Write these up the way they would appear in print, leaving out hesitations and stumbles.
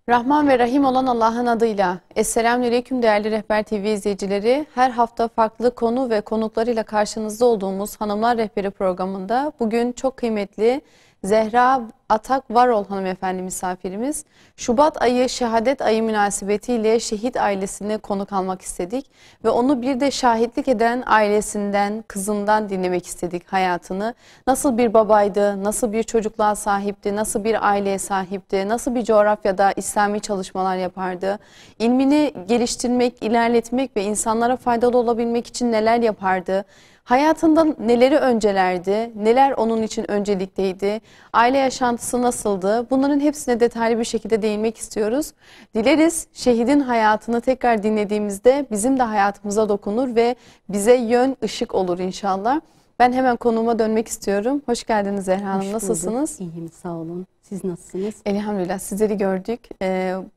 Rahman ve Rahim olan Allah'ın adıyla. Esselamünaleyküm değerli Rehber TV izleyicileri. Her hafta farklı konu ve konuklarıyla karşınızda olduğumuz Hanımlar Rehberi programında bugün çok kıymetli Zehra Atak Varol hanımefendi misafirimiz. Şubat ayı şehadet ayı münasebetiyle şehit ailesine konuk almak istedik. Ve onu bir de şahitlik eden ailesinden, kızından dinlemek istedik hayatını. Nasıl bir babaydı, nasıl bir çocukluğa sahipti, nasıl bir aileye sahipti, nasıl bir coğrafyada İslami çalışmalar yapardı. İlmini geliştirmek, ilerletmek ve insanlara faydalı olabilmek için neler yapardı. Hayatında neleri öncelerdi, neler onun için öncelikteydi, aile yaşantısı nasıldı, bunların hepsine detaylı bir şekilde değinmek istiyoruz. Dileriz şehidin hayatını tekrar dinlediğimizde bizim de hayatımıza dokunur ve bize yön, ışık olur inşallah. Ben hemen konuma dönmek istiyorum. Hoş geldiniz Zehra Hanım, Hoş nasılsınız? bulduk. İyiyim, sağ olun. Siz nasılsınız? Elhamdülillah sizleri gördük.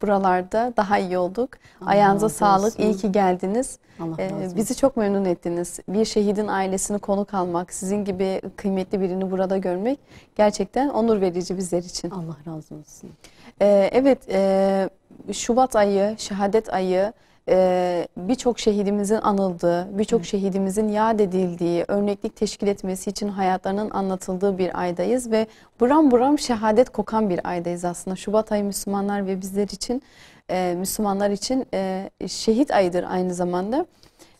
Buralarda daha iyi olduk. Allah Ayağınıza razı sağlık, olsun. iyi ki geldiniz. Allah razı olsun. Bizi çok memnun ettiniz. Bir şehidin ailesini konuk almak, sizin gibi kıymetli birini burada görmek gerçekten onur verici bizler için. Allah razı olsun. Evet, Şubat ayı, şehadet ayı, birçok şehidimizin anıldığı, birçok şehidimizin yad edildiği, örneklik teşkil etmesi için hayatlarının anlatıldığı bir aydayız ve buram buram şehadet kokan bir aydayız aslında. Şubat ayı Müslümanlar ve bizler için, Müslümanlar için şehit ayıdır aynı zamanda.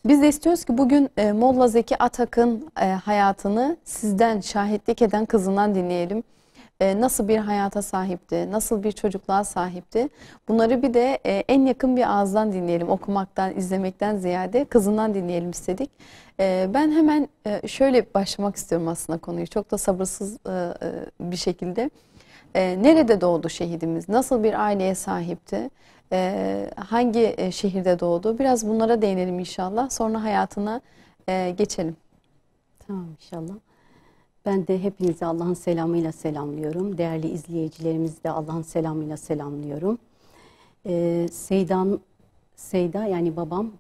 Biz de istiyoruz ki bugün Molla Zeki Atak'ın hayatını sizden, şahitlik eden kızından dinleyelim. Nasıl bir hayata sahipti, nasıl bir çocukluğa sahipti. Bunları bir de en yakın bir ağızdan dinleyelim. Okumaktan, izlemekten ziyade kızından dinleyelim istedik. Ben hemen şöyle başlamak istiyorum aslında konuyu. Çok da sabırsız bir şekilde. Nerede doğdu şehidimiz? Nasıl bir aileye sahipti? Hangi şehirde doğdu? Biraz bunlara değinelim inşallah. Sonra hayatına geçelim. Tamam inşallah. Ben de hepinizi Allah'ın selamıyla selamlıyorum. Değerli izleyicilerimizi de Allah'ın selamıyla selamlıyorum. Seyda yani babam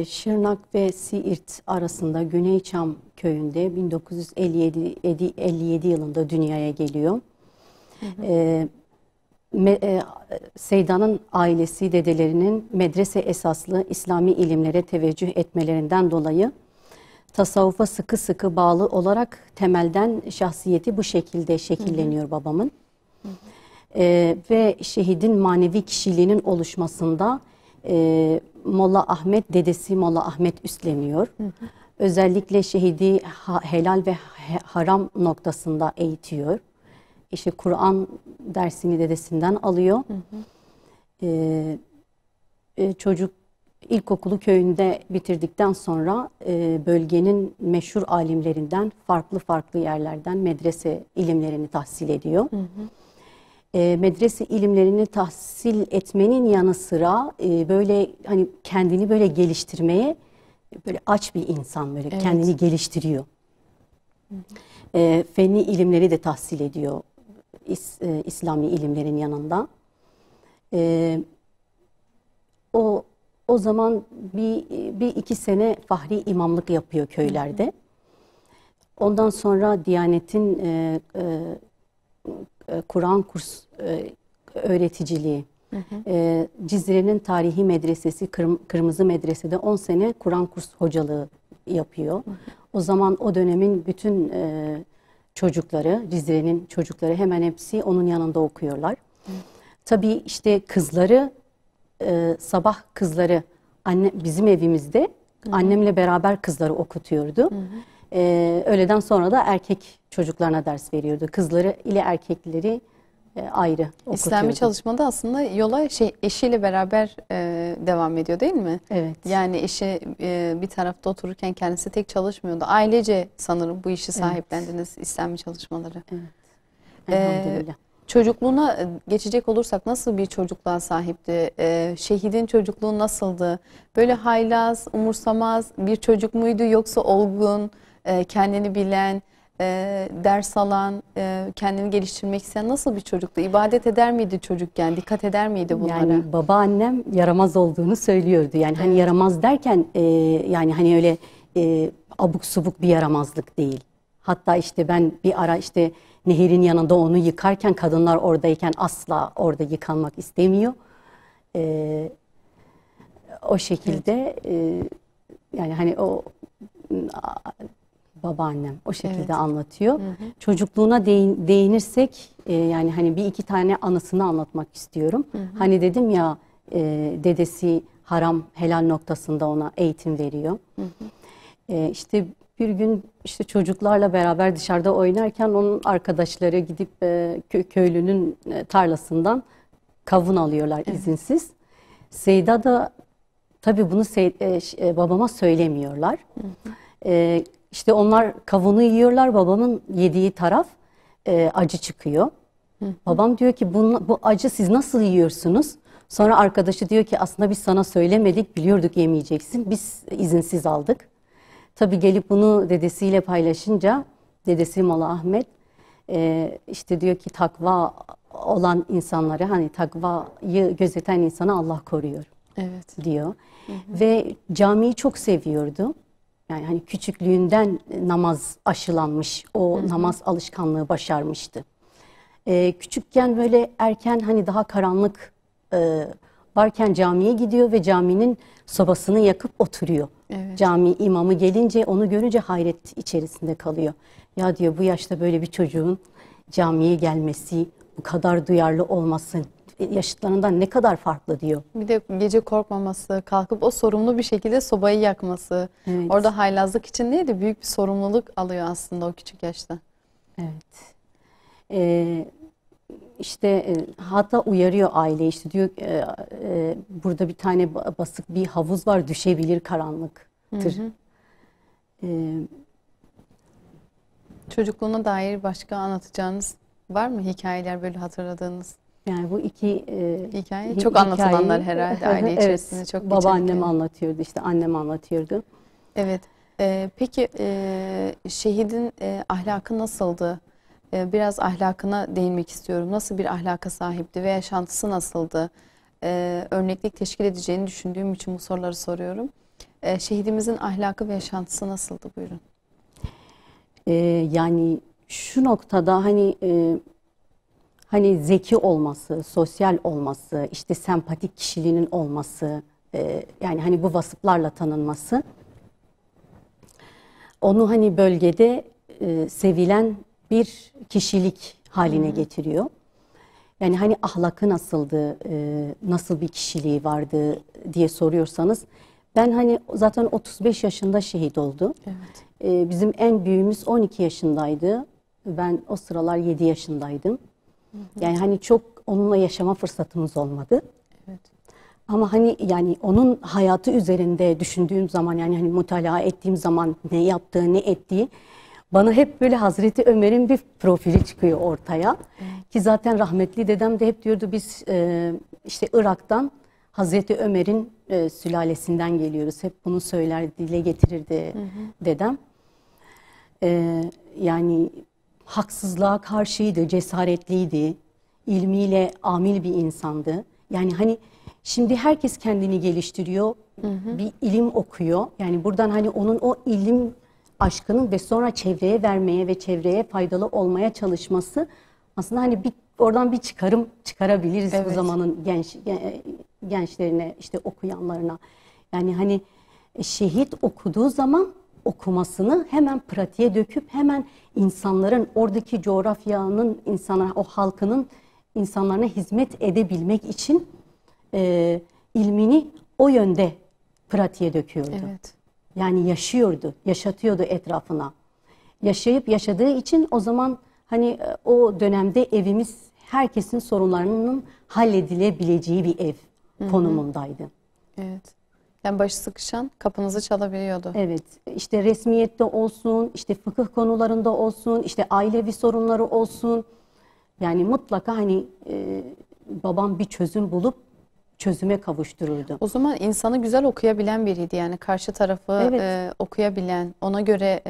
Şırnak ve Siirt arasında Güneyçam köyünde 1957 yılında dünyaya geliyor. Seyda'nın ailesi, dedelerinin medrese esaslı İslami ilimlere teveccüh etmelerinden dolayı tasavvufa sıkı sıkı bağlı olarak temelden şahsiyeti bu şekilde şekilleniyor babamın. Ve şehidin manevi kişiliğinin oluşmasında Molla Ahmet, dedesi Molla Ahmet üstleniyor. Özellikle şehidi helal ve haram noktasında eğitiyor. İşte Kur'an dersini dedesinden alıyor. Çocuk İlkokulu köyünde bitirdikten sonra bölgenin meşhur alimlerinden farklı yerlerden medrese ilimlerini tahsil ediyor. Medrese ilimlerini tahsil etmenin yanı sıra böyle hani kendini böyle geliştirmeye böyle aç bir insan, böyle kendini geliştiriyor. Fenli ilimleri de tahsil ediyor İslami ilimlerin yanında. O zaman bir iki sene fahri imamlık yapıyor köylerde. Ondan sonra Diyanet'in Kur'an kurs öğreticiliği, Cizre'nin tarihi medresesi Kırmızı Medrese'de 10 sene Kur'an kurs hocalığı yapıyor. O zaman o dönemin bütün çocukları, Cizre'nin çocukları hemen hepsi onun yanında okuyorlar. Tabii işte kızları, sabah kızları bizim evimizde annemle beraber kızları okutuyordu. Öğleden sonra da erkek çocuklarına ders veriyordu. Kızları ile erkekleri ayrı okutuyordu. İslami çalışmada aslında yola eşiyle beraber devam ediyor değil mi? Evet. Yani eşi bir tarafta otururken kendisi tek çalışmıyordu. Ailece sanırım bu işi sahiplendiniz, İslami çalışmaları. Evet. Elhamdülillah. Çocukluğuna geçecek olursak nasıl bir çocukluğa sahipti? Şehidin çocukluğu nasıldı? Böyle haylaz, umursamaz bir çocuk muydu yoksa olgun, kendini bilen, ders alan, kendini geliştirmek isteyen nasıl bir çocuktu? İbadet eder miydi çocukken? Dikkat eder miydi bunlara? Yani babaannem yaramaz olduğunu söylüyordu. Yani hani yaramaz derken yani hani öyle abuk subuk bir yaramazlık değil. Hatta işte ben bir ara işte nehirin yanında onu yıkarken kadınlar oradayken asla orada yıkanmak istemiyor. O şekilde yani hani o babaannem o şekilde anlatıyor. Çocukluğuna değinirsek yani hani bir iki tane anısını anlatmak istiyorum. Hani dedim ya dedesi haram helal noktasında ona eğitim veriyor. İşte bir gün işte çocuklarla beraber dışarıda oynarken onun arkadaşları gidip köylünün tarlasından kavun alıyorlar izinsiz. Seyda da tabii bunu babama söylemiyorlar. İşte onlar kavunu yiyorlar. Babamın yediği taraf acı çıkıyor. Babam diyor ki bu acı siz nasıl yiyorsunuz? Sonra arkadaşı diyor ki aslında biz sana söylemedik, biliyorduk yemeyeceksin. Biz izinsiz aldık. Tabii gelip bunu dedesiyle paylaşınca dedesi Molla Ahmet işte diyor ki takva olan insanları hani takvayı gözeten insanı Allah koruyor diyor. Ve camiyi çok seviyordu. Yani hani küçüklüğünden namaz aşılanmış, o namaz alışkanlığı başarmıştı. Küçükken böyle erken hani daha karanlık varken camiye gidiyor ve caminin sobasını yakıp oturuyor. Cami imamı gelince onu görünce hayret içerisinde kalıyor. Ya diyor bu yaşta böyle bir çocuğun camiye gelmesi, bu kadar duyarlı olması yaşıtlarından ne kadar farklı diyor. Bir de gece korkmaması, kalkıp o sorumlu bir şekilde sobayı yakması. Orada haylazlık için değil de büyük bir sorumluluk alıyor aslında o küçük yaşta. Evet. İşte hatta uyarıyor aile işte diyor burada bir tane basık bir havuz var düşebilir karanlıktır. Çocukluğuna dair başka anlatacağınız var mı hikayeler böyle hatırladığınız? Yani bu iki hikaye çok anlatılanlar herhalde aile içerisinde evet, çok babaannem anlatıyordu işte annem anlatıyordu. Evet. Peki şehidin ahlakı nasıldı? Biraz ahlakına değinmek istiyorum. Nasıl bir ahlaka sahipti ve yaşantısı nasıldı? Örneklik teşkil edeceğini düşündüğüm için bu soruları soruyorum. Şehidimizin ahlakı ve yaşantısı nasıldı? Buyurun. Yani şu noktada hani zeki olması, sosyal olması, işte sempatik kişiliğinin olması, yani hani bu vasıflarla tanınması, onu hani bölgede sevilen bir kişilik haline getiriyor. Yani hani ahlakı nasıldı, nasıl bir kişiliği vardı diye soruyorsanız, ben hani zaten 35 yaşında şehit oldu. Bizim en büyüğümüz 12 yaşındaydı. Ben o sıralar 7 yaşındaydım. Yani hani çok onunla yaşama fırsatımız olmadı. Ama hani yani onun hayatı üzerinde düşündüğüm zaman yani hani mutalaa ettiğim zaman ne yaptığı, ne ettiği bana hep böyle Hazreti Ömer'in bir profili çıkıyor ortaya. Ki zaten rahmetli dedem de hep diyordu biz işte Irak'tan Hazreti Ömer'in sülalesinden geliyoruz. Hep bunu söyler, dile getirirdi dedem. Yani haksızlığa karşıydı, cesaretliydi, ilmiyle amil bir insandı. Yani hani şimdi herkes kendini geliştiriyor, bir ilim okuyor. Yani buradan hani onun o ilim aşkının ve sonra çevreye vermeye ve çevreye faydalı olmaya çalışması aslında hani oradan bir çıkarım çıkarabiliriz bu zamanın gençlerine, işte okuyanlarına. Yani hani şehit okuduğu zaman okumasını hemen pratiğe döküp hemen insanların oradaki coğrafyanın insanlara, o halkının insanlarına hizmet edebilmek için ilmini o yönde pratiğe döküyordu. Yani yaşıyordu, yaşatıyordu etrafına. Yaşayıp yaşadığı için o zaman hani o dönemde evimiz herkesin sorunlarının halledilebileceği bir ev konumundaydı. Yani başı sıkışan kapınızı çalabiliyordu. Evet, işte resmiyette olsun, işte fıkıh konularında olsun, işte ailevi sorunları olsun. Yani mutlaka hani babam bir çözüm bulup çözüme kavuştururdu. O zaman insanı güzel okuyabilen biriydi. Yani karşı tarafı okuyabilen, ona göre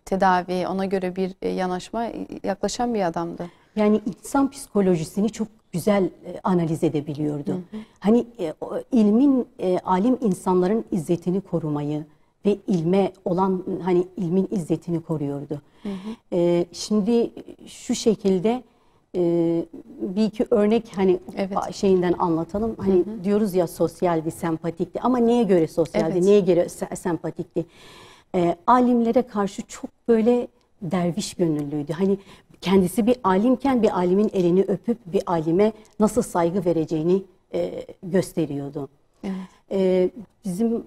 tedavi, ona göre bir yanaşma yaklaşan bir adamdı. Yani insan psikolojisini çok güzel analiz edebiliyordu. Hani alim insanların izzetini korumayı ve ilme olan hani ilmin izzetini koruyordu. Şimdi şu şekilde bir iki örnek hani şeyinden anlatalım. Hani diyoruz ya sosyaldi, sempatikti ama neye göre sosyaldi, neye göre sempatikti? Alimlere karşı çok böyle derviş gönüllüydü. Hani kendisi bir alimken bir alimin elini öpüp bir alime nasıl saygı vereceğini gösteriyordu. Bizim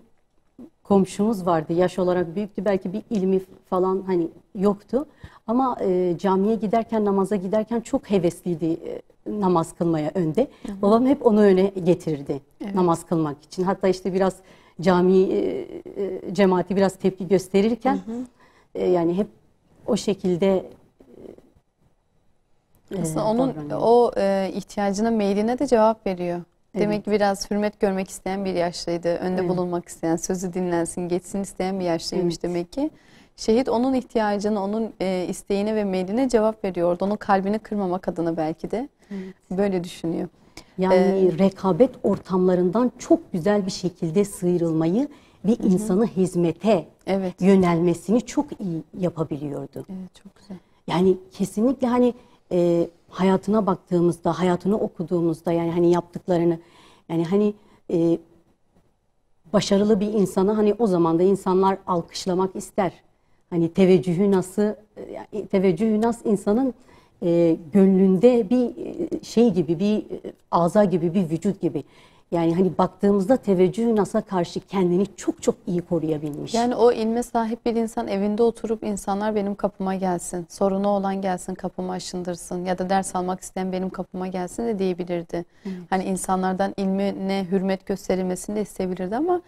komşumuz vardı, yaş olarak büyüktü, belki bir ilmi falan hani yoktu ama camiye giderken, namaza giderken çok hevesliydi namaz kılmaya önde. Babam hep onu öne getirirdi namaz kılmak için. Hatta işte biraz cami cemaati biraz tepki gösterirken yani hep o şekilde aslında onun o ihtiyacına, meyline de cevap veriyor. Demek ki biraz hürmet görmek isteyen bir yaşlıydı. Önde bulunmak isteyen, sözü dinlensin, geçsin isteyen bir yaşlıymış demek ki. Şehit onun ihtiyacını, onun isteğine ve meyline cevap veriyordu. Onun kalbini kırmamak adına belki de böyle düşünüyor. Yani rekabet ortamlarından çok güzel bir şekilde sıyrılmayı ve insanı hizmete yönelmesini çok iyi yapabiliyordu. Evet, çok güzel. Yani kesinlikle hani hayatına baktığımızda, hayatını okuduğumuzda yani hani yaptıklarını yani hani başarılı bir insanı hani o zaman da insanlar alkışlamak ister. Hani teveccühü nasıl, yani teveccühü nas insanın gönlünde bir şey gibi, bir ağza gibi, bir vücut gibi. Yani hani baktığımızda teveccühü nasa karşı kendini çok çok iyi koruyabilmiş. Yani o ilme sahip bir insan evinde oturup insanlar benim kapıma gelsin, sorunu olan gelsin kapımı aşındırsın ya da ders almak isteyen benim kapıma gelsin de diyebilirdi. Hani insanlardan ilmine hürmet gösterilmesini de isteyebilirdi ama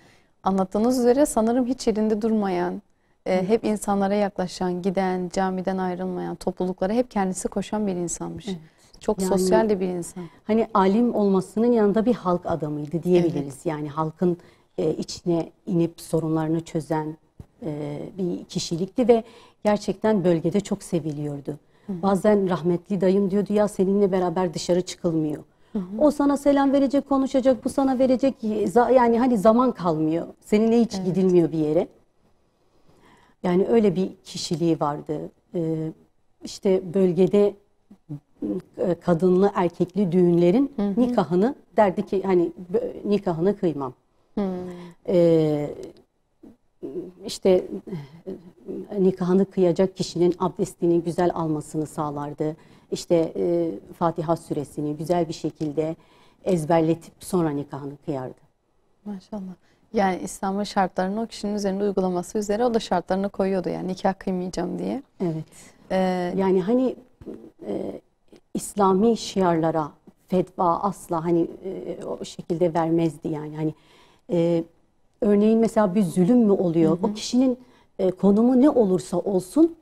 anlattığınız üzere sanırım hiç yerinde durmayan, hep insanlara yaklaşan, giden, camiden ayrılmayan, topluluklara hep kendisi koşan bir insanmış. Çok yani, sosyal de bir insan. Hani alim olmasının yanında bir halk adamıydı diyebiliriz. Yani halkın içine inip sorunlarını çözen bir kişilikti ve gerçekten bölgede çok seviliyordu. Bazen rahmetli dayım diyordu ya seninle beraber dışarı çıkılmıyor. O sana selam verecek, konuşacak, bu sana verecek, yani hani zaman kalmıyor. Seninle hiç gidilmiyor bir yere. Yani öyle bir kişiliği vardı. İşte bölgede kadınlı erkekli düğünlerin nikahını derdi ki hani nikahını kıymam. İşte nikahını kıyacak kişinin abdestini güzel almasını sağlardı. İşte Fatiha suresini güzel bir şekilde ezberletip sonra nikahını kıyardı. Maşallah. Yani İslam'ın şartlarını o kişinin üzerinde uygulaması üzere o da şartlarını koyuyordu yani nikah kıymayacağım diye. Evet. Yani hani İslami şiarlara fetva asla hani o şekilde vermezdi yani. Hani örneğin mesela bir zulüm mü oluyor? O kişinin konumu ne olursa olsun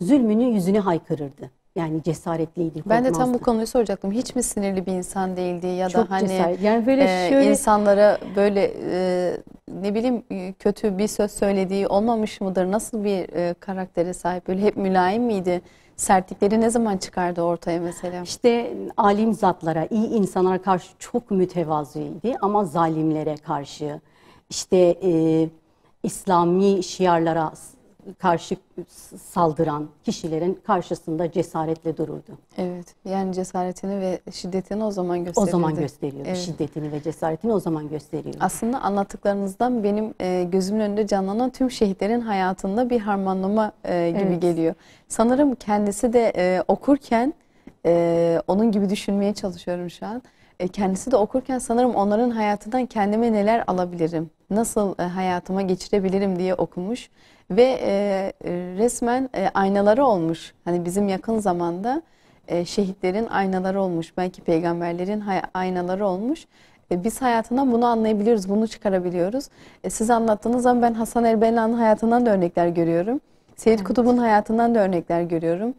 zulmünü yüzüne haykırırdı. Yani cesaretliydi, korkmazdı. Ben de tam bu konuyu soracaktım. Hiç mi sinirli bir insan değildi ya çok da hani yani böyle şöyle insanlara böyle ne bileyim kötü bir söz söylediği olmamış mıdır? Nasıl bir karaktere sahip? Böyle hep mülayim miydi? Sertlikleri ne zaman çıkardı ortaya mesela? İşte alim zatlara, iyi insanlara karşı çok mütevazıydı ama zalimlere karşı, işte İslami şiarlara karşı saldıran kişilerin karşısında cesaretle dururdu. Evet, yani cesaretini ve şiddetini o zaman gösteriyordu. O zaman gösteriyordu. Evet. Şiddetini ve cesaretini o zaman gösteriyordu. Aslında anlattıklarınızdan benim gözümün önünde canlanan tüm şehitlerin hayatında bir harmanlama gibi geliyor. Sanırım kendisi de okurken, onun gibi düşünmeye çalışıyorum şu an. Kendisi de okurken sanırım onların hayatından kendime neler alabilirim, nasıl hayatıma geçirebilirim diye okumuş. Ve resmen aynaları olmuş. Hani bizim yakın zamanda şehitlerin aynaları olmuş. Belki peygamberlerin aynaları olmuş. Biz hayatından bunu anlayabiliyoruz, bunu çıkarabiliyoruz. Siz anlattığınız zaman ben Hasan el-Benna'nın hayatından da örnekler görüyorum. Seyyid Kutub'un hayatından da örnekler görüyorum.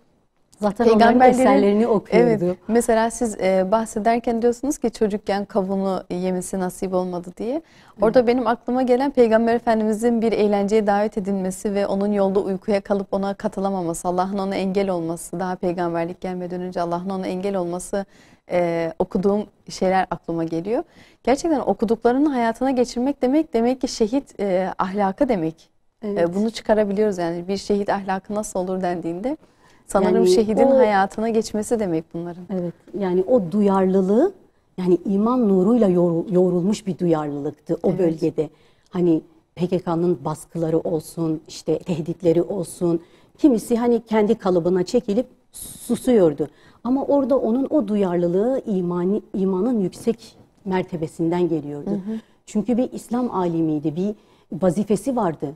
Zaten onların eserlerini okuyordu. Evet, mesela siz bahsederken diyorsunuz ki çocukken kavunu yemesi nasip olmadı diye. Orada benim aklıma gelen Peygamber Efendimizin bir eğlenceye davet edilmesi ve onun yolda uykuya kalıp ona katılamaması, Allah'ın ona engel olması, daha peygamberlik gelmeden önce Allah'ın ona engel olması, okuduğum şeyler aklıma geliyor. Gerçekten okuduklarını hayatına geçirmek demek ki şehit ahlakı demek. Evet. Bunu çıkarabiliyoruz yani bir şehit ahlakı nasıl olur dendiğinde sanırım Yani şehidin o, hayatına geçmesi demek bunların. evet, yani o duyarlılığı, yani iman nuruyla yoğrulmuş bir duyarlılıktı o Evet. bölgede. Hani PKK'nın baskıları olsun, işte tehditleri olsun, kimisi hani kendi kalıbına çekilip susuyordu. Ama orada onun o duyarlılığı imanın yüksek mertebesinden geliyordu. Çünkü bir İslam alimiydi, bir vazifesi vardı.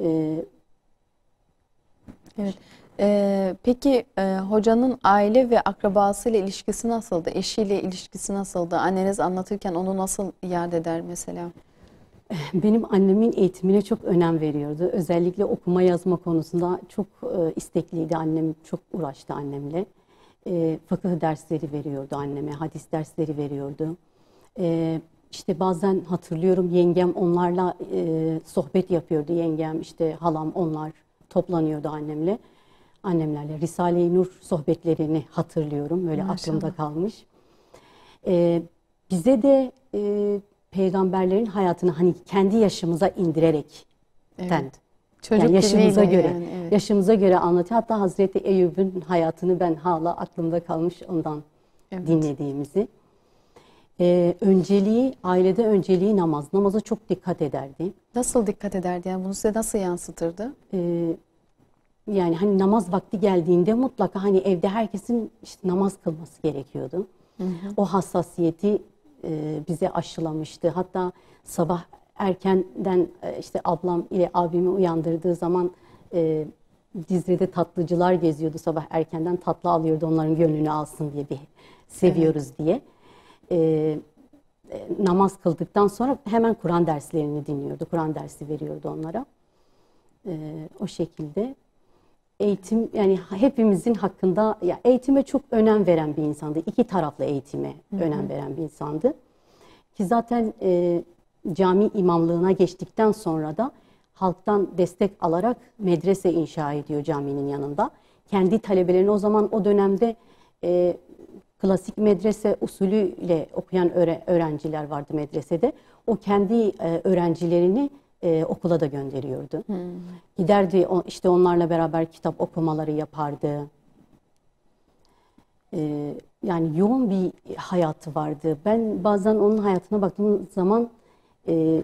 Ee, Evet. Peki hocanın aile ve akrabasıyla ilişkisi nasıldı? Eşiyle ilişkisi nasıldı? Anneniz anlatırken onu nasıl yad eder mesela? Benim annemin eğitimine çok önem veriyordu. Özellikle okuma yazma konusunda çok istekliydi. Annem çok uğraştı annemle. Fıkıh dersleri veriyordu anneme, hadis dersleri veriyordu. İşte bazen hatırlıyorum yengem onlarla sohbet yapıyordu. Yengem, işte halam, onlar toplanıyordu annemle. Annemlerle Risale-i Nur sohbetlerini hatırlıyorum. Böyle aklımda Maşallah. kalmış. Bize de peygamberlerin hayatını hani kendi yaşımıza indirerekten, Evet. yani Çocuk yaşımıza diliyle göre yani evet. yaşımıza göre anlatıyor. Hatta Hazreti Eyüp'ün hayatını ben hala aklımda kalmış ondan Evet. dinlediğimizi. Ailede önceliği namaz. Namaza çok dikkat ederdi. Nasıl dikkat ederdi? Yani bunu size nasıl yansıtırdı? Ee, Yani hani namaz vakti geldiğinde mutlaka hani evde herkesin işte namaz kılması gerekiyordu. O hassasiyeti bize aşılamıştı. Hatta sabah erkenden işte ablam ile abimi uyandırdığı zaman Dizre'de tatlıcılar geziyordu. Sabah erkenden tatlı alıyordu onların gönlünü alsın diye, bir Evet. seviyoruz diye. E, Namaz kıldıktan sonra hemen Kur'an derslerini dinliyordu. Kur'an dersi veriyordu onlara. O şekilde. Eğitim, yani hepimizin hakkında, ya eğitime çok önem veren bir insandı. İki taraflı eğitime önem veren bir insandı. Ki zaten cami imamlığına geçtikten sonra da halktan destek alarak medrese inşa ediyor caminin yanında. Kendi talebelerini, o zaman o dönemde e, klasik medrese usulüyle okuyan öğrenciler vardı medresede. O kendi öğrencilerini okula da gönderiyordu. Giderdi işte onlarla beraber kitap okumaları yapardı. Yani yoğun bir hayatı vardı. Ben bazen onun hayatına baktığım zaman e,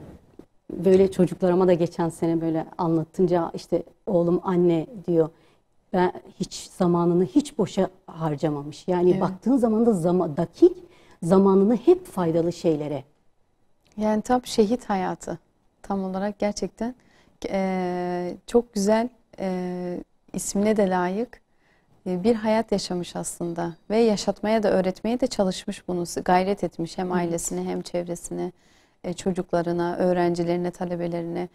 böyle çocuklarıma da geçen sene böyle anlatınca, işte oğlum anne diyor, ben hiç zamanını hiç boşa harcamamış. Yani Evet. baktığın zaman da dakik zamanını hep faydalı şeylere. Yani tam şehit hayatı. Tam olarak gerçekten çok güzel, ismine de layık bir hayat yaşamış aslında. Ve yaşatmaya da öğretmeye de çalışmış bunu. Gayret etmiş hem Evet. ailesine hem çevresine, çocuklarına, öğrencilerine, talebelerine.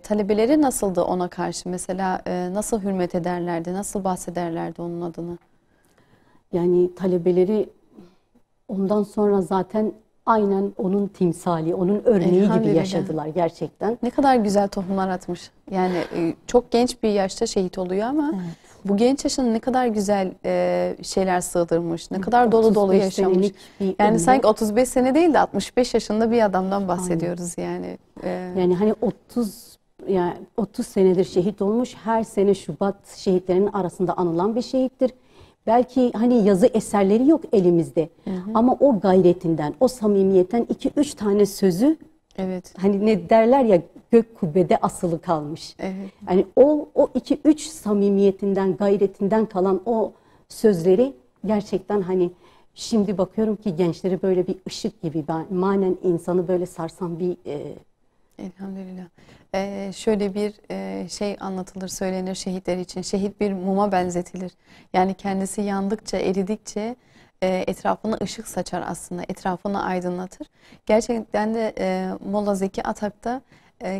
Talebeleri nasıldı ona karşı? Mesela nasıl hürmet ederlerdi, nasıl bahsederlerdi onun adını? Yani talebeleri ondan sonra zaten aynen onun timsali, onun örneği gibi Elhamdülillah. yaşadılar gerçekten. Ne kadar güzel tohumlar atmış. Yani çok genç bir yaşta şehit oluyor ama Evet. bu genç yaşına ne kadar güzel şeyler sığdırmış. Ne Evet, kadar dolu dolu 35 yaşamış. senelik bir Yani ömre, sanki 35 sene değil de 65 yaşında bir adamdan aynen. bahsediyoruz yani. Yani hani 30 senedir şehit olmuş. Her sene Şubat şehitlerinin arasında anılan bir şehittir. Belki hani yazı eserleri yok elimizde. Ama o gayretinden, o samimiyetten iki üç tane sözü, Evet, hani ne derler ya, gök kubbede asılı kalmış. evet. Yani o iki üç samimiyetinden, gayretinden kalan o sözleri gerçekten hani şimdi bakıyorum ki gençleri böyle bir ışık gibi, manen insanı böyle sarsan bir Elhamdülillah. Şöyle bir şey anlatılır, söylenir şehitler için. Şehit bir muma benzetilir. Yani kendisi yandıkça, eridikçe etrafına ışık saçar aslında. Etrafını aydınlatır. Gerçekten de Molla Zeki Atak da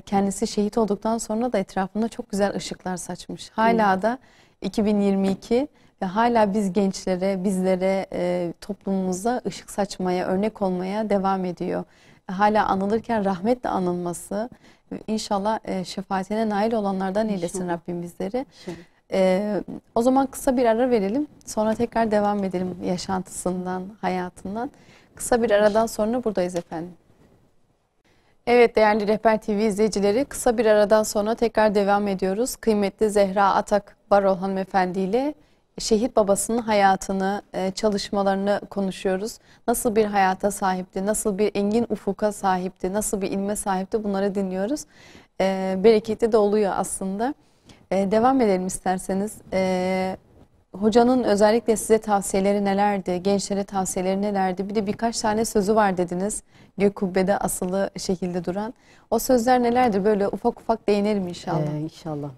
kendisi şehit olduktan sonra da etrafında çok güzel ışıklar saçmış. Hala da 2022 ve hala biz gençlere, bizlere, toplumumuza ışık saçmaya, örnek olmaya devam ediyor. Hala anılırken rahmetle anılması, inşallah şefaatine nail olanlardan eylesin İnşallah. Rabbim bizleri. şey. O zaman kısa bir ara verelim. Sonra tekrar devam edelim yaşantısından, hayatından. Kısa bir aradan sonra buradayız efendim. Evet değerli Rehber TV izleyicileri, kısa bir aradan sonra tekrar devam ediyoruz. Kıymetli Zehra Atak Barol hanımefendi ile şehit babasının hayatını, çalışmalarını konuşuyoruz. Nasıl bir hayata sahipti, nasıl bir engin ufuka sahipti, nasıl bir ilme sahipti, bunları dinliyoruz. Bereketli de oluyor aslında. Devam edelim isterseniz. Hocanın özellikle size tavsiyeleri nelerdi? Gençlere tavsiyeleri nelerdi? Bir de birkaç tane sözü var dediniz. Gök kubbede asılı şekilde duran. O sözler nelerdir? Böyle ufak ufak değinelim inşallah. İnşallah.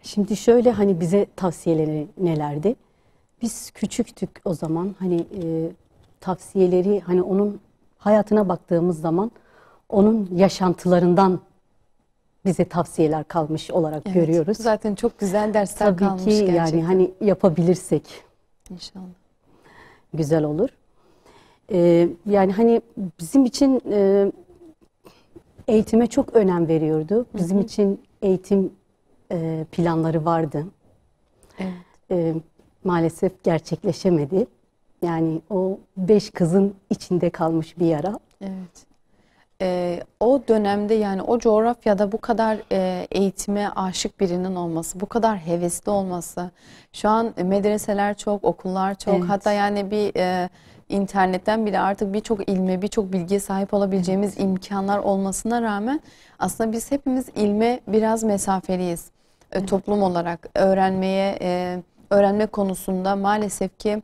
Şimdi şöyle, hani bize tavsiyeleri nelerdi? Biz küçüktük o zaman. Hani tavsiyeleri, hani onun hayatına baktığımız zaman onun yaşantılarından bize tavsiyeler kalmış olarak Evet, görüyoruz. zaten çok güzel dersler Tabii kalmış ki gerçekten. yani hani yapabilirsek İnşallah. güzel olur. Yani hani bizim için eğitime çok önem veriyordu. Bizim için eğitim planları vardı. Evet. Maalesef gerçekleşemedi. Yani o 5 kızın içinde kalmış bir yara. Evet. O dönemde, yani o coğrafyada bu kadar eğitime aşık birinin olması, bu kadar hevesli olması, şu an medreseler çok, okullar çok, Evet. hatta yani bir internetten bile artık birçok ilme, birçok bilgiye sahip olabileceğimiz imkanlar olmasına rağmen aslında biz hepimiz ilme biraz mesafeliyiz. Toplum olarak öğrenme konusunda maalesef ki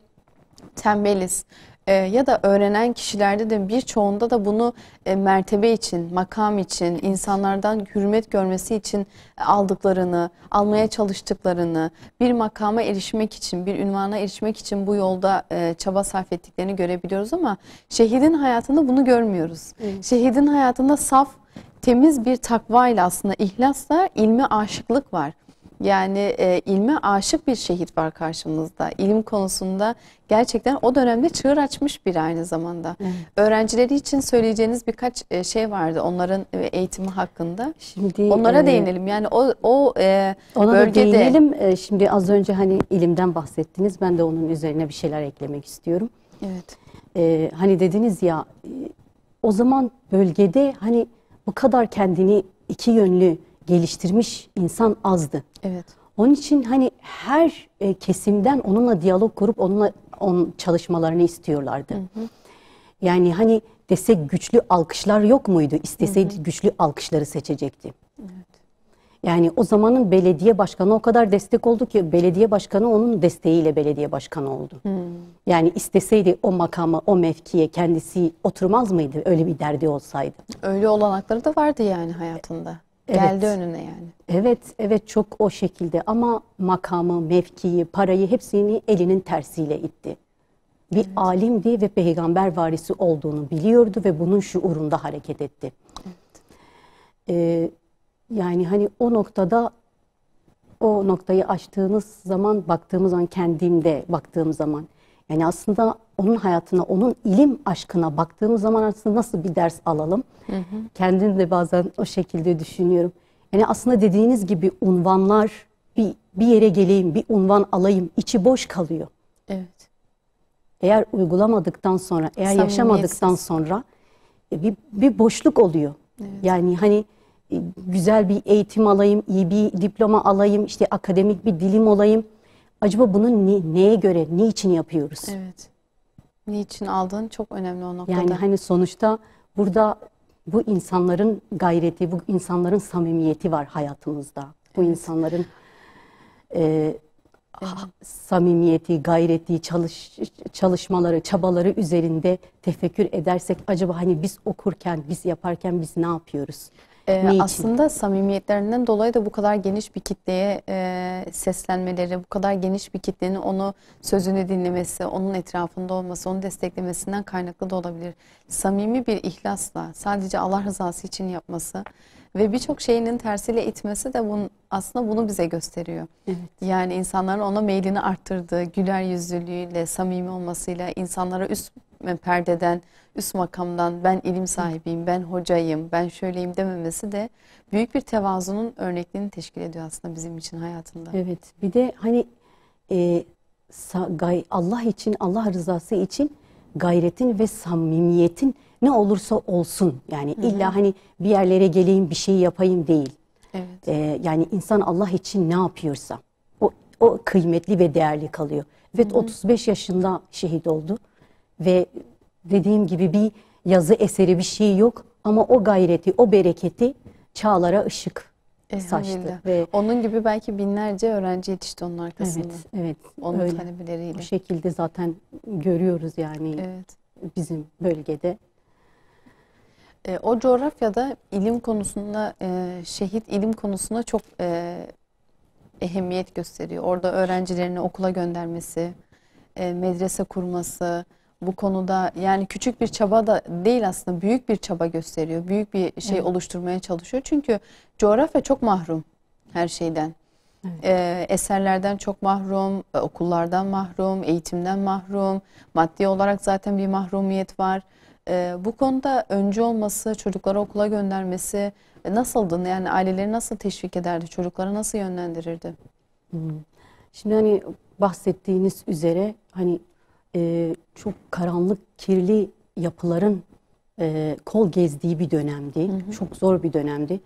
tembeliz. Ya da öğrenen kişilerde de birçoğunda da bunu mertebe için, makam için, insanlardan hürmet görmesi için aldıklarını, almaya çalıştıklarını, bir makama erişmek için, bir ünvana erişmek için bu yolda çaba sarf ettiklerini görebiliyoruz ama şehidin hayatında bunu görmüyoruz. Evet. Şehidin hayatında saf, temiz bir takvayla, aslında ihlasla ilme aşıklık var. Yani ilme aşık bir şehit var karşımızda. İlim konusunda gerçekten o dönemde çığır açmış biri aynı zamanda. Evet. Öğrencileri için söyleyeceğiniz birkaç şey vardı onların eğitimi hakkında. Şimdi Onlara değinelim. Yani ona da bölgede değinelim. Şimdi az önce hani ilimden bahsettiniz. Ben de onun üzerine bir şeyler eklemek istiyorum. evet. Hani dediniz ya, o zaman bölgede hani bu kadar kendini iki yönlü geliştirmiş insan azdı. Evet. Onun için hani her kesimden onunla diyalog kurup onun çalışmalarını istiyorlardı. Yani hani desek güçlü alkışlar yok muydu? İsteseydi güçlü alkışları seçecekti. Yani o zamanın belediye başkanı o kadar destek oldu ki belediye başkanı onun desteğiyle belediye başkanı oldu. Yani isteseydi o makama, o mevkiye kendisi oturmaz mıydı öyle bir derdi olsaydı? Öyle olanakları da vardı yani hayatında. Evet. Geldi önüne yani. Evet, evet, çok o şekilde ama makamı, mevkiyi, parayı hepsini elinin tersiyle itti. Bir alimdi ve peygamber varisi olduğunu biliyordu ve bunun şuurunda hareket etti. Yani hani o noktada, o noktayı aştığınız zaman, baktığımız zaman, kendimde baktığım zaman, yani aslında onun hayatına, onun ilim aşkına baktığımız zaman aslında nasıl bir ders alalım? Kendim de bazen o şekilde düşünüyorum. Yani aslında dediğiniz gibi unvanlar, bir yere geleyim, bir unvan alayım, içi boş kalıyor. Evet. Eğer uygulamadıktan sonra, eğer yaşamadıktan sonra bir boşluk oluyor. Yani hani güzel bir eğitim alayım, iyi bir diploma alayım, işte akademik bir dilim olayım. Acaba bunu neye göre, ne için yapıyoruz? Evet. Niçin aldığın çok önemli o noktada. Yani hani sonuçta burada bu insanların gayreti, bu insanların samimiyeti var hayatımızda. Bu insanların samimiyeti, gayreti, çalışmaları, çabaları üzerinde tefekkür edersek acaba hani biz okurken, biz yaparken biz ne yapıyoruz? Ne için? Aslında samimiyetlerinden dolayı da bu kadar geniş bir kitleye seslenmeleri, bu kadar geniş bir kitlenin onu sözünü dinlemesi, onun etrafında olması, onu desteklemesinden kaynaklı da olabilir. Samimi bir ihlasla sadece Allah rızası için yapması ve birçok şeyinin tersiyle itmesi de aslında bunu bize gösteriyor. Evet. Yani insanların ona meylini arttırdığı, güler yüzlülüğüyle, samimi olmasıyla, insanlara üst perdeden, üst makamdan ben ilim sahibiyim, ben hocayım, ben şöyleyim dememesi de büyük bir tevazunun örnekliğini teşkil ediyor aslında bizim için hayatında. Evet. Bir de hani Allah için, Allah rızası için gayretin ve samimiyetin ne olursa olsun. Yani illa hani bir yerlere geleyim, bir şey yapayım değil. Evet. Yani insan Allah için ne yapıyorsa o kıymetli ve değerli kalıyor. Ve 35 yaşında şehit oldu. Ve dediğim gibi bir yazı eseri bir şey yok. Ama o gayreti, o bereketi çağlara ışık saçtı. Elhamdülillah. Ve Onun gibi belki binlerce öğrenci yetişti onun arkasında. evet, Onun öyle. talebeleriyle. Bu şekilde zaten görüyoruz yani Evet. bizim bölgede. O coğrafyada ilim konusunda, şehit ilim konusunda çok ehemmiyet gösteriyor. Orada öğrencilerini okula göndermesi, medrese kurması, bu konuda yani küçük bir çaba da değil aslında, büyük bir çaba gösteriyor. Büyük bir şey oluşturmaya çalışıyor. Çünkü coğrafya çok mahrum her şeyden. Eserlerden çok mahrum, okullardan mahrum, eğitimden mahrum, maddi olarak zaten bir mahrumiyet var. Bu konuda öncü olması, çocukları okula göndermesi nasıldı? Yani aileleri nasıl teşvik ederdi, çocukları nasıl yönlendirirdi? Şimdi hani bahsettiğiniz üzere hani çok karanlık, kirli yapıların kol gezdiği bir dönemdi. Çok zor bir dönemdi.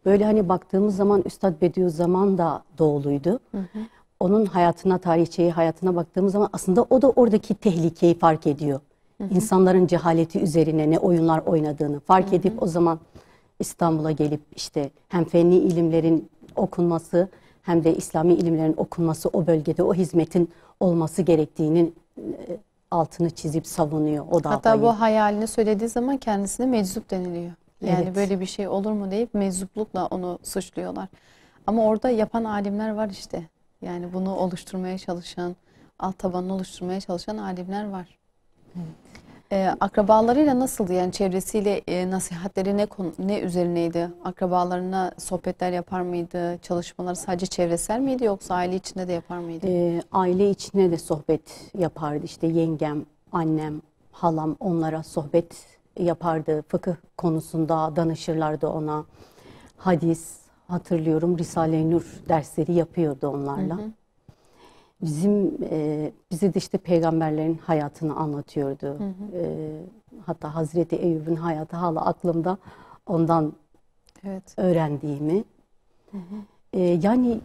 Böyle hani baktığımız zaman Üstad Bediüzzaman da doğuluydu. Onun hayatına, tarihçeyi hayatına baktığımız zaman aslında o da oradaki tehlikeyi fark ediyor. İnsanların cehaleti üzerine ne oyunlar oynadığını fark edip o zaman İstanbul'a gelip işte hem fenni ilimlerin okunması hem de İslami ilimlerin okunması, o bölgede o hizmetin olması gerektiğinin altını çizip savunuyor o Hatta davayı. bu hayalini söylediği zaman kendisine meczup deniliyor. Yani Evet. böyle bir şey olur mu deyip meczuplukla onu suçluyorlar. Ama orada yapan alimler var işte. Yani bunu oluşturmaya çalışan, alt tabanını oluşturmaya çalışan alimler var. Akrabalarıyla nasıldı? Yani çevresiyle nasihatleri ne üzerineydi? Akrabalarına sohbetler yapar mıydı? Çalışmaları sadece çevresel miydi yoksa aile içinde de yapar mıydı? Aile içine de sohbet yapardı. İşte yengem, annem, halam onlara sohbet yapardı. Fıkıh konusunda danışırlardı ona. Hadis, hatırlıyorum Risale-i Nur dersleri yapıyordu onlarla. Bize de işte peygamberlerin hayatını anlatıyordu. Hatta Hazreti Eyüp'ün hayatı hala aklımda, ondan Evet. öğrendiğimi. Yani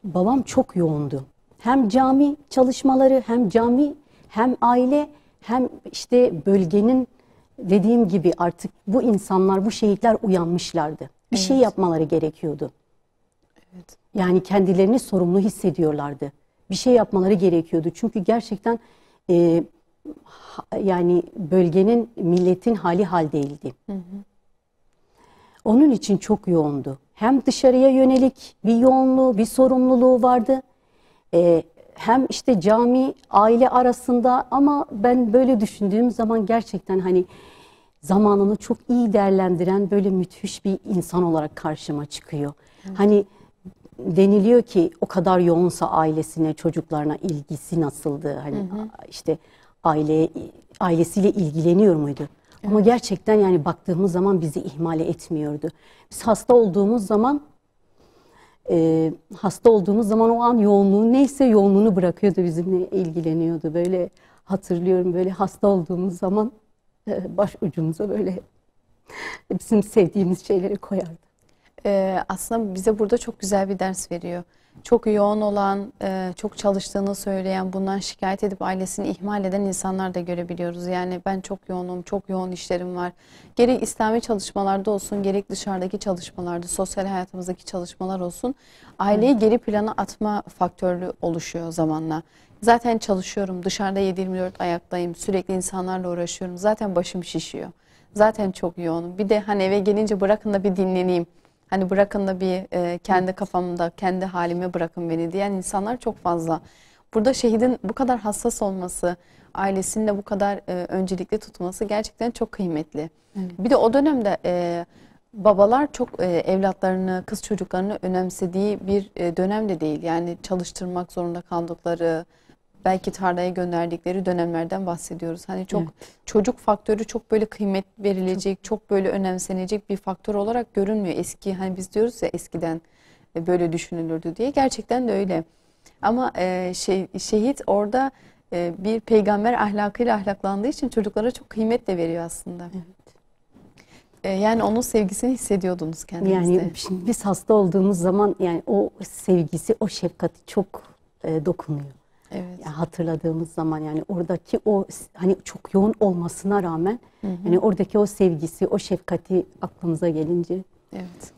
babam çok yoğundu. Hem cami çalışmaları, hem cami, hem aile, hem işte bölgenin, dediğim gibi artık bu insanlar, bu şehitler uyanmışlardı. Bir şey yapmaları gerekiyordu. Evet. Yani kendilerini sorumlu hissediyorlardı. Bir şey yapmaları gerekiyordu. Çünkü gerçekten yani bölgenin, milletin hal değildi. Onun için çok yoğundu. Hem dışarıya yönelik bir yoğunluğu, bir sorumluluğu vardı. Hem işte cami, aile arasında, ama ben böyle düşündüğüm zaman gerçekten hani zamanını çok iyi değerlendiren böyle müthiş bir insan olarak karşıma çıkıyor. Hani deniliyor ki o kadar yoğunsa ailesine, çocuklarına ilgisi nasıldı? Hani işte ailesiyle ilgileniyor muydu? Ama gerçekten yani baktığımız zaman bizi ihmal etmiyordu. Biz hasta olduğumuz zaman o an yoğunluğu neyse yoğunluğunu bırakıyordu, bizimle ilgileniyordu. Böyle hatırlıyorum, böyle hasta olduğumuz zaman baş ucumuza böyle bizim sevdiğimiz şeyleri koyardı. Aslında bize burada çok güzel bir ders veriyor. Çok yoğun olan, çok çalıştığını söyleyen, bundan şikayet edip ailesini ihmal eden insanlar da görebiliyoruz. Yani ben çok yoğunum, çok yoğun işlerim var. Gerek İslami çalışmalarda olsun, gerek dışarıdaki çalışmalarda, sosyal hayatımızdaki çalışmalar olsun, aileyi geri plana atma faktörü oluşuyor zamanla. Zaten çalışıyorum, dışarıda 7/24 ayaktayım, sürekli insanlarla uğraşıyorum. Zaten başım şişiyor. Zaten çok yoğunum. Bir de hani eve gelince bırakın da bir dinleneyim. Hani bırakın da bir kendi kafamda, kendi halime bırakın beni diyen insanlar çok fazla. Burada şehidin bu kadar hassas olması, ailesinin de bu kadar öncelikli tutması gerçekten çok kıymetli. Bir de o dönemde babalar çok evlatlarını, kız çocuklarını önemsediği bir dönem de değil. Yani çalıştırmak zorunda kaldıkları, belki tarlaya gönderdikleri dönemlerden bahsediyoruz. Hani çok çocuk faktörü çok böyle kıymet verilecek, çok böyle önemsenecek bir faktör olarak görünmüyor. Eski, hani biz diyoruz ya eskiden böyle düşünülürdü diye. Gerçekten de öyle. Ama şehit orada bir peygamber ahlakıyla ahlaklandığı için çocuklara çok kıymet de veriyor aslında. Yani onun sevgisini hissediyordunuz kendinizde. Yani şimdi biz hasta olduğumuz zaman yani o sevgisi, o şefkati çok dokunuyor. Evet. Yani hatırladığımız zaman yani oradaki o hani çok yoğun olmasına rağmen yani oradaki o sevgisi, o şefkati aklımıza gelince Evet.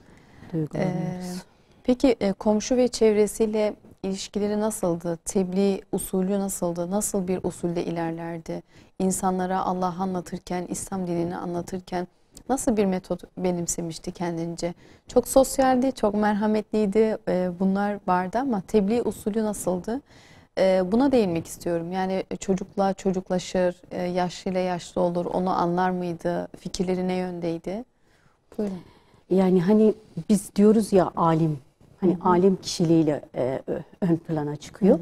duygulanıyoruz. Peki komşu ve çevresiyle ilişkileri nasıldı? Tebliğ usulü nasıldı? Nasıl bir usulde ilerlerdi? İnsanlara Allah'ı anlatırken, İslam dinini anlatırken nasıl bir metot benimsemişti kendince? Çok sosyaldi, çok merhametliydi. Bunlar vardı ama tebliğ usulü nasıldı? Buna değinmek istiyorum. Yani çocukla çocuklaşır, yaşlıyla yaşlı olur. Onu anlar mıydı? Fikirleri ne yöndeydi? Buyurun. Yani hani biz diyoruz ya alim, hani alim kişiliğiyle ön plana çıkıyor.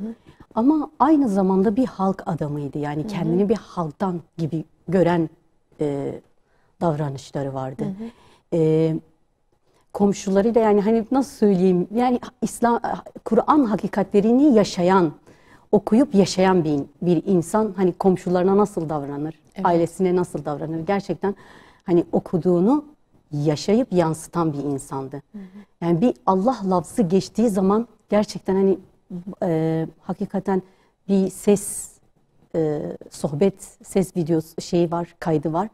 Ama aynı zamanda bir halk adamıydı. Yani kendini bir halktan gibi gören davranışları vardı. Komşularıyla yani hani nasıl söyleyeyim yani Kur'an hakikatlerini yaşayan, okuyup yaşayan bir insan hani komşularına nasıl davranır, ailesine nasıl davranır gerçekten hani okuduğunu yaşayıp yansıtan bir insandı. Yani bir Allah lafzı geçtiği zaman gerçekten hani hakikaten bir ses sohbet ses videosu şeyi var, kaydı var.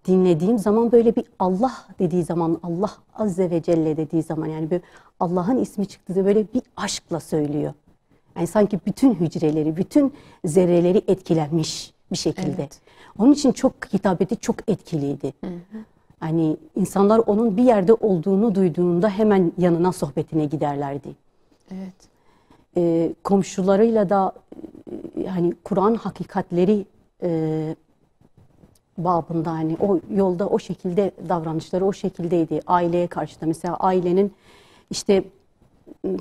Dinlediğim zaman böyle bir Allah dediği zaman, Allah Azze ve Celle dediği zaman yani böyle Allah'ın ismi çıktığı böyle bir aşkla söylüyor. Yani sanki bütün hücreleri, bütün zerreleri etkilenmiş bir şekilde. Evet. Onun için çok hitabeti çok etkiliydi. Hani insanlar onun bir yerde olduğunu duyduğunda hemen yanına sohbetine giderlerdi. Evet. Komşularıyla da hani Kur'an hakikatleri babında hani o yolda o şekilde davranışları o şekildeydi. Aileye karşı da mesela ailenin işte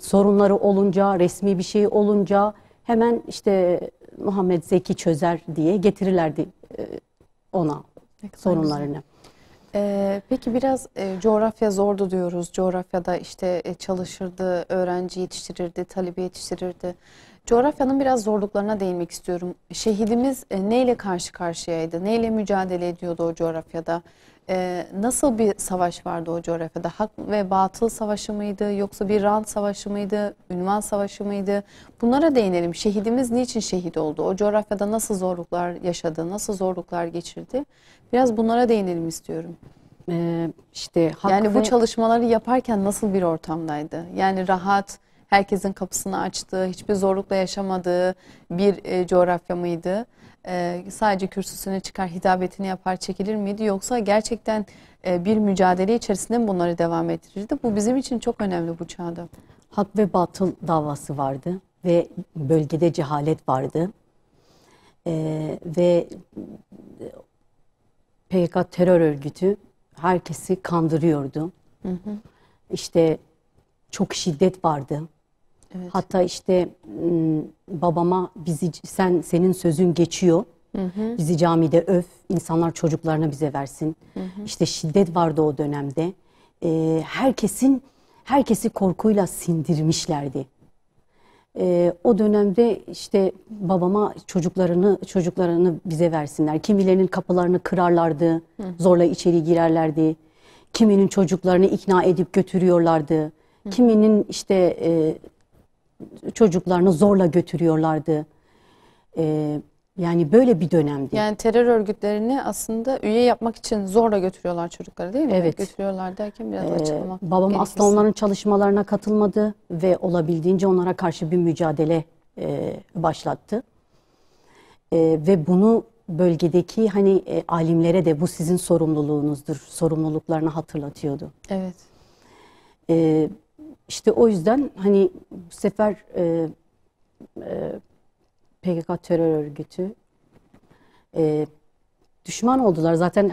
sorunları olunca, resmi bir şey olunca hemen işte Muhammed Zeki çözer diye getirirlerdi ona sorunlarını. Peki biraz coğrafya zordu diyoruz. Coğrafyada işte çalışırdı, öğrenci yetiştirirdi, talebe yetiştirirdi. Coğrafyanın biraz zorluklarına değinmek istiyorum. Şehidimiz neyle karşı karşıyaydı? Neyle mücadele ediyordu o coğrafyada? Nasıl bir savaş vardı o coğrafyada? Hak ve batıl savaşı mıydı? Yoksa bir rant savaşı mıydı? Ünvan savaşı mıydı? Bunlara değinelim. Şehidimiz niçin şehit oldu? O coğrafyada nasıl zorluklar yaşadı? Nasıl zorluklar geçirdi? Biraz bunlara değinelim istiyorum. İşte hak Yani bu ve çalışmaları yaparken nasıl bir ortamdaydı? Yani rahat, herkesin kapısını açtığı, hiçbir zorlukla yaşamadığı bir coğrafya mıydı? Sadece kürsüsüne çıkar, hitabetini yapar, çekilir miydi? Yoksa gerçekten bir mücadele içerisinde mi bunları devam ettirirdi? Bu bizim için çok önemli bu çağda. hak ve batıl davası vardı ve bölgede cehalet vardı. Ve PKK terör örgütü herkesi kandırıyordu. İşte çok şiddet vardı. Evet. Hatta işte babama senin sözün geçiyor. Bizi camide öv, insanlar çocuklarını bize versin. İşte şiddet vardı o dönemde. Herkesi korkuyla sindirmişlerdi. O dönemde işte babama çocuklarını bize versinler. Kimilerinin kapılarını kırarlardı, zorla içeri girerlerdi. Kiminin çocuklarını ikna edip götürüyorlardı. Kiminin işte çocuklarını zorla götürüyorlardı. Yani böyle bir dönemdi. Yani terör örgütlerini aslında üye yapmak için zorla götürüyorlar çocukları değil mi? Evet. Götürüyorlar derken biraz açıklamak Babam gerekirse. asla onların çalışmalarına katılmadı ve olabildiğince onlara karşı bir mücadele başlattı. Ve bunu bölgedeki hani alimlere de bu sizin sorumluluğunuzdur, sorumluluklarını hatırlatıyordu. Evet. İşte o yüzden hani bu sefer PKK terör örgütü düşman oldular. Zaten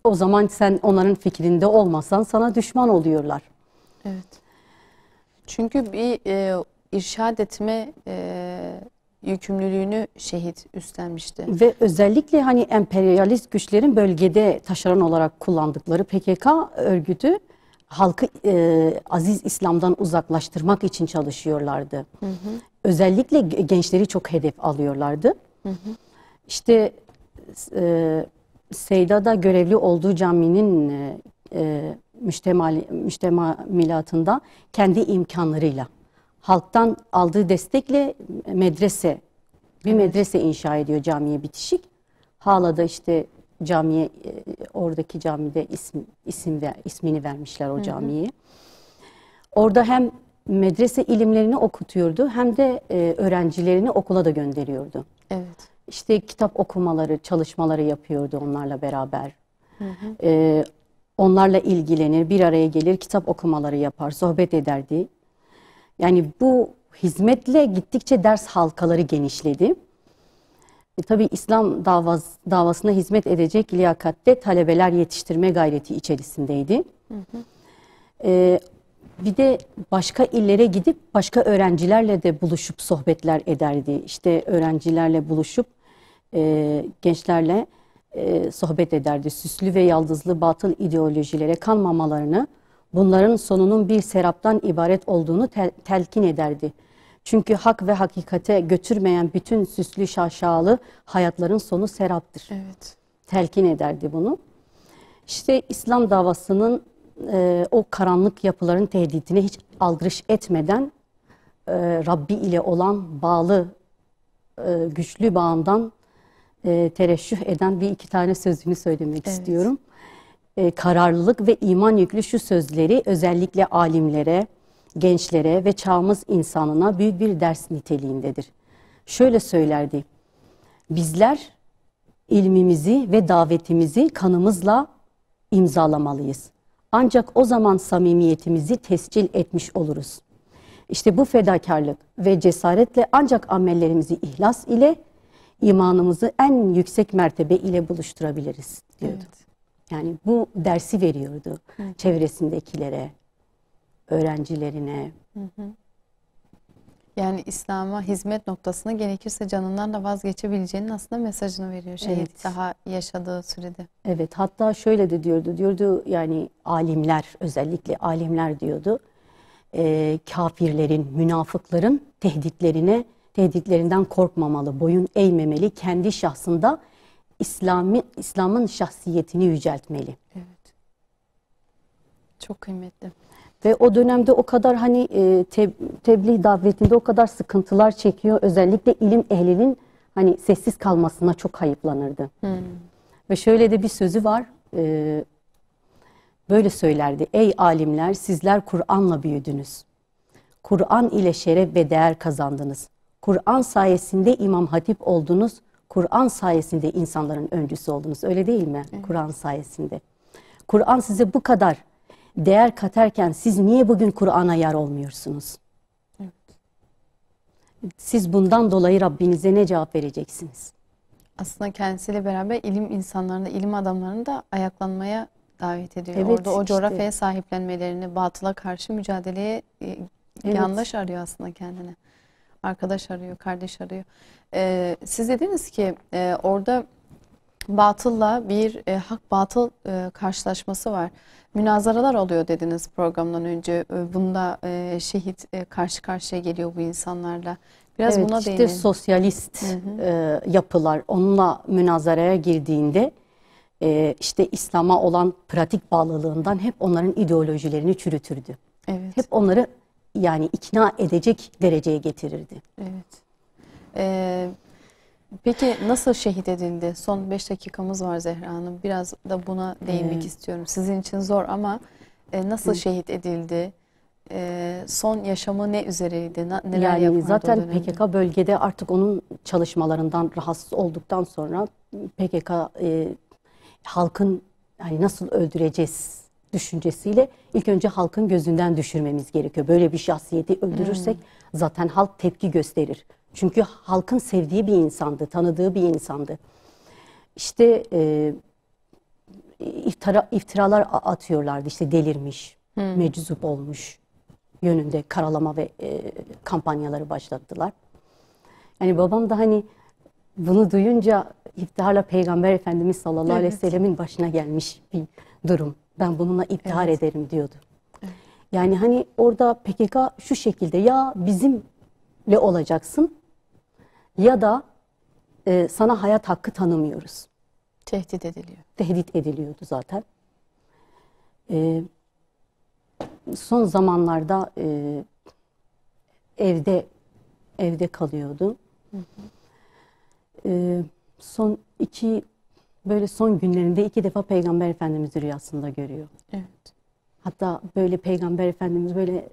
o zaman sen onların fikrinde olmasan sana düşman oluyorlar. Evet. Çünkü bir irşad etme yükümlülüğünü şehit üstlenmişti. Ve özellikle hani emperyalist güçlerin bölgede taşeron olarak kullandıkları PKK örgütü halkı aziz İslam'dan uzaklaştırmak için çalışıyorlardı. Özellikle gençleri çok hedef alıyorlardı. İşte Seyda'da görevli olduğu caminin müştemilatında kendi imkanlarıyla, halktan aldığı destekle bir medrese inşa ediyor camiye bitişik. Hala da işte camiye, oradaki camide ismini vermişler o camiye. Orada hem medrese ilimlerini okutuyordu hem de öğrencilerini okula da gönderiyordu. Evet. İşte kitap okumaları, çalışmaları yapıyordu onlarla beraber. Onlarla ilgilenir, bir araya gelir, kitap okumaları yapar, sohbet ederdi. Yani bu hizmetle gittikçe ders halkaları genişledi. Tabii İslam davasına hizmet edecek liyakatte talebeler yetiştirme gayreti içerisindeydi. Bir de başka illere gidip başka öğrencilerle de buluşup sohbetler ederdi. İşte öğrencilerle buluşup gençlerle sohbet ederdi. Süslü ve yaldızlı batıl ideolojilere kanmamalarını, bunların sonunun bir seraptan ibaret olduğunu telkin ederdi. Çünkü hak ve hakikate götürmeyen bütün süslü şaşalı hayatların sonu seraptır. Evet. Telkin ederdi bunu. İşte İslam davasının o karanlık yapıların tehditine hiç aldırış etmeden Rabbi ile olan bağlı, güçlü bağından tereşüh eden bir iki tane sözünü söylemek istiyorum. Kararlılık ve iman yüklü şu sözleri özellikle alimlere, gençlere ve çağımız insanına büyük bir ders niteliğindedir. Şöyle söylerdi: bizler ilmimizi ve davetimizi kanımızla imzalamalıyız. Ancak o zaman samimiyetimizi tescil etmiş oluruz. İşte bu fedakarlık ve cesaretle ancak amellerimizi ihlas ile, imanımızı en yüksek mertebe ile buluşturabiliriz diyordu. Evet. Yani bu dersi veriyordu çevresindekilere, öğrencilerine. Yani İslam'a hizmet noktasında gerekirse canından da vazgeçebileceğinin aslında mesajını veriyor şehit daha yaşadığı sürede. Evet, hatta şöyle de diyordu yani alimler, özellikle alimler diyordu, kafirlerin, münafıkların tehditlerinden korkmamalı, boyun eğmemeli, kendi şahsında İslam'ın şahsiyetini yüceltmeli. Evet. Çok kıymetli. Ve o dönemde o kadar hani tebliğ davetinde o kadar sıkıntılar çekiyor. Özellikle ilim ehlinin hani sessiz kalmasına çok hayıflanırdı. Ve şöyle de bir sözü var. Böyle söylerdi: ey alimler, sizler Kur'an'la büyüdünüz. Kur'an ile şeref ve değer kazandınız. Kur'an sayesinde İmam Hatip oldunuz. Kur'an sayesinde insanların öncüsü oldunuz. Öyle değil mi? Evet. Kur'an sayesinde. Kur'an size bu kadar değer katarken siz niye bugün Kur'an'a yar olmuyorsunuz? Evet. Siz bundan dolayı Rabbinize ne cevap vereceksiniz? Aslında kendisiyle beraber ilim insanlarını, ilim adamlarını da ayaklanmaya davet ediyor. Evet, orada o coğrafyaya sahiplenmelerini, batıla karşı mücadeleye yandaş arıyor aslında kendine. Arkadaş arıyor, kardeş arıyor. Siz dediniz ki orada batılla bir hak-batıl karşılaşması var. Münazaralar oluyor dediniz programdan önce. Bunda şehit karşı karşıya geliyor bu insanlarla. Biraz buna değinelim. İşte sosyalist yapılar onunla münazaraya girdiğinde işte İslam'a olan pratik bağlılığından hep onların ideolojilerini çürütürdü. Evet. Hep onları yani ikna edecek dereceye getirirdi. Evet. Peki nasıl şehit edildi? Son 5 dakikamız var Zehra Hanım. Biraz da buna değinmek istiyorum. Sizin için zor ama nasıl şehit edildi? Son yaşamı ne üzereydi? Neler yani zaten PKK bölgede artık onun çalışmalarından rahatsız olduktan sonra PKK halkın hani nasıl öldüreceğiz düşüncesiyle ilk önce halkın gözünden düşürmemiz gerekiyor. Böyle bir şahsiyeti öldürürsek zaten halk tepki gösterir. Çünkü halkın sevdiği bir insandı, tanıdığı bir insandı. İşte iftiralar atıyorlardı, işte delirmiş, meczup olmuş yönünde karalama ve kampanyaları başlattılar. Yani babam da hani bunu duyunca iftiharla Peygamber Efendimiz sallallahu aleyhi ve sellemin başına gelmiş bir durum. Ben bununla iftihar ederim diyordu. Evet. Yani hani orada PKK şu şekilde ya bizimle olacaksın ya da sana hayat hakkı tanımıyoruz. Tehdit ediliyor. Tehdit ediliyordu zaten. Son zamanlarda evde kalıyordu. Son günlerinde 2 defa Peygamber Efendimiz'i rüyasında görüyor. Evet. Hatta böyle Peygamber Efendimiz böyle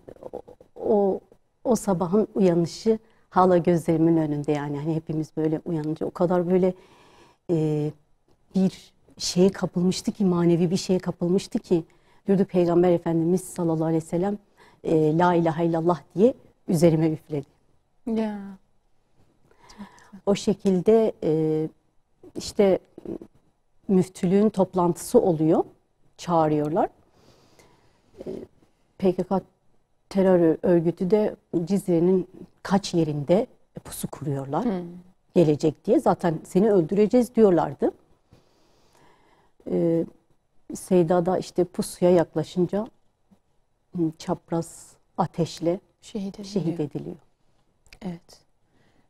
o sabahın uyanışı hala gözlerimin önünde, yani hani hepimiz böyle uyanınca o kadar böyle bir şeye kapılmıştı ki, manevi bir şeye kapılmıştı ki, durdu Peygamber Efendimiz sallallahu aleyhi ve sellem la ilahe illallah diye üzerime üfledi. Ya. O şekilde işte müftülüğün toplantısı oluyor, çağırıyorlar. PKK terör örgütü de Cizre'nin kaç yerinde pusu kuruyorlar. Gelecek diye, zaten seni öldüreceğiz diyorlardı. Seyda da işte pusuya yaklaşınca çapraz ateşle şehit ediliyor. Evet.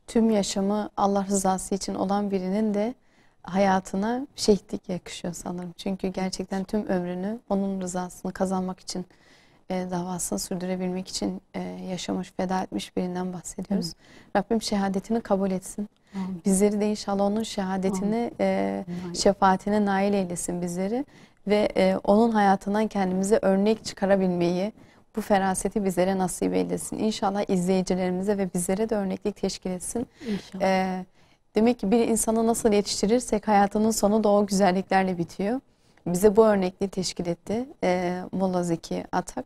Tüm yaşamı Allah rızası için olan birinin de hayatına şehitlik yakışıyor sanırım. Çünkü gerçekten tüm ömrünü onun rızasını kazanmak için, davasını sürdürebilmek için yaşamış, feda etmiş birinden bahsediyoruz. Rabbim şehadetini kabul etsin. Bizleri de inşallah onun şehadetini, şefaatine nail eylesin bizleri. Ve onun hayatından kendimize örnek çıkarabilmeyi, bu feraseti bizlere nasip eylesin. İnşallah izleyicilerimize ve bizlere de örneklik teşkil etsin. Demek ki bir insanı nasıl yetiştirirsek hayatının sonu da o güzelliklerle bitiyor. Bize bu örnekliği teşkil etti Molla Zeki Atak.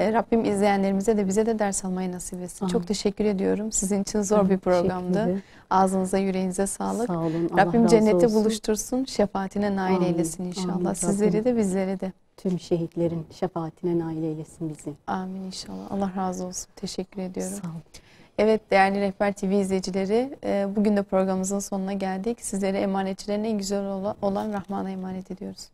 Rabbim izleyenlerimize de bize de ders almayı nasip etsin. Çok teşekkür ediyorum. Sizin için zor bir programdı. Ağzınıza, yüreğinize sağlık. Sağ olun. Rabbim cennete buluştursun. Şefaatine nail eylesin inşallah. Amin. Sizleri de bizleri de. Tüm şehitlerin şefaatine nail eylesin bizi. Amin inşallah. Allah razı olsun. Teşekkür ediyorum. Sağ olun. Evet değerli Rehber TV izleyicileri, bugün de programımızın sonuna geldik. Sizlere emanetçilerin en güzel olan Rahman'a emanet ediyoruz.